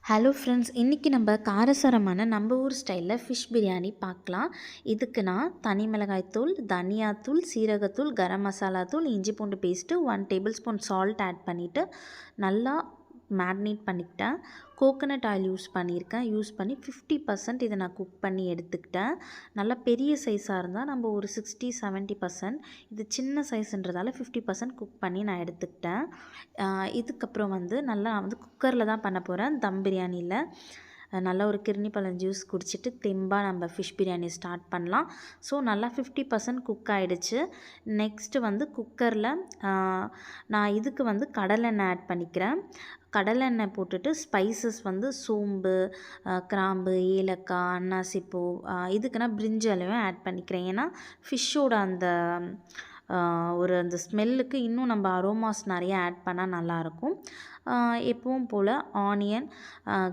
Hello friends, இன்றைக்கி நம்ம காரசாரமான நம்ம ஊர் ஸ்டைலில் ஃபிஷ் பிரியாணி பார்க்கலாம். இதுக்கு நான் தனி மிளகாய்த்தூள், தனியாத்தூள், சீரகத்தூள், கரம் மசாலா தூள், இஞ்சி பூண்டு paste, 1 table spoon salt add பண்ணிவிட்டு நல்லா மேரினேட் பண்ணிக்கிட்டேன். கோகோனட் ஆயில் யூஸ் பண்ணி 50% இதை நான் குக் பண்ணி எடுத்துக்கிட்டேன். நல்லா பெரிய சைஸாக இருந்தால் நம்ம ஒரு 60-70%, இது சின்ன சைஸுன்றதால 50% குக் பண்ணி நான் எடுத்துக்கிட்டேன். இதுக்கப்புறம் நல்லா குக்கரில் தான் பண்ண போகிறேன். தம் பிரியாணியில் நல்லா ஒரு கிர்ணிப்பழம் ஜூஸ் குடிச்சிட்டு தெம்பாக நம்ம ஃபிஷ் பிரியாணி ஸ்டார்ட் பண்ணலாம். ஸோ நல்லா 50% குக் ஆகிடுச்சு. நெக்ஸ்ட்டு குக்கரில் நான் இதுக்கு கடலெண்ணெய் ஆட் பண்ணிக்கிறேன். கடலெண்ணெய் போட்டுட்டு ஸ்பைசஸ் சோம்பு, கிராம்பு, ஏலக்காய், அன்னாசிப்பூ, இதுக்கு நான் பிரிஞ்சி இலையும் ஆட் பண்ணிக்கிறேன். ஏன்னா ஃபிஷ்ஷோட அந்த அந்த ஸ்மெல்லுக்கு இன்னும் நம்ம அரோமாஸ் நிறைய ஆட் பண்ணால் நல்லாயிருக்கும். எப்பவும் போல் ஆனியன்,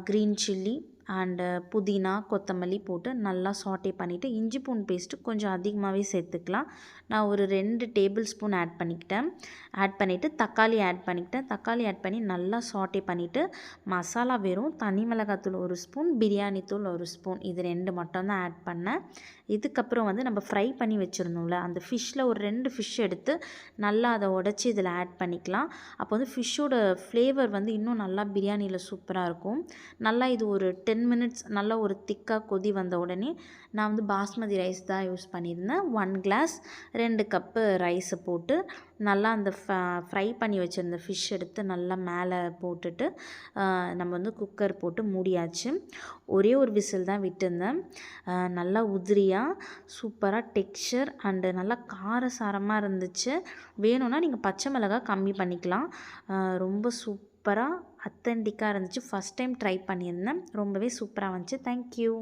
க்ரீன் சில்லி அண்டு புதினா, கொத்தமல்லி போட்டு நல்லா சாட்டே பண்ணிவிட்டு இஞ்சி பூண்டு பேஸ்ட்டு கொஞ்சம் அதிகமாகவே சேர்த்துக்கலாம். நான் ஒரு 2 டேபிள் ஸ்பூன் ஆட் பண்ணிவிட்டு தக்காளி ஆட் பண்ணி நல்லா சாட்டே பண்ணிவிட்டு மசாலா வெறும் தனி மிளகாத்தூள் 1 ஸ்பூன், பிரியாணி தூள் 1 ஸ்பூன், இது 2 மட்டும் தான் ஆட் பண்ணேன். இதுக்கப்புறம் நம்ம ஃப்ரை பண்ணி வச்சுருந்தோம்ல, அந்த ஃபிஷ்ஷில் ஒரு 2 ஃபிஷ் எடுத்து நல்லா அதை உடச்சி இதில் ஆட் பண்ணிக்கலாம். அப்போ ஃபிஷ்ஷோட ஃப்ளேவர் இன்னும் நல்லா பிரியாணியில் சூப்பராக இருக்கும். நல்லா இது ஒரு 10 மினிட்ஸ் நல்லா ஒரு திக்காக கொதி வந்த உடனே நான் பாஸ்மதி ரைஸ் தான் யூஸ் பண்ணியிருந்தேன். 1 கிளாஸ் 2 கப்பு ரைஸை போட்டு நல்லா அந்த ஃப்ரை பண்ணி வச்சுருந்த ஃபிஷ் எடுத்து நல்லா மேலே போட்டுட்டு நம்ம குக்கர் போட்டு மூடியாச்சு. ஒரே ஒரு விசில் தான் விட்டுருந்தேன். நல்லா உதிரியாக சூப்பராக டெக்ஸ்சர் அண்டு நல்லா காரசாரமாக இருந்துச்சு. வேணும்னா நீங்கள் பச்சை மிளகாய் கம்மி பண்ணிக்கலாம். ரொம்ப சூப்பராக அத்தென்டிக்காக இருந்துச்சு. ஃபஸ்ட் டைம் ட்ரை பண்ணியிருந்தேன். ரொம்பவே சூப்பராக வந்துச்சு. தேங்க்யூ.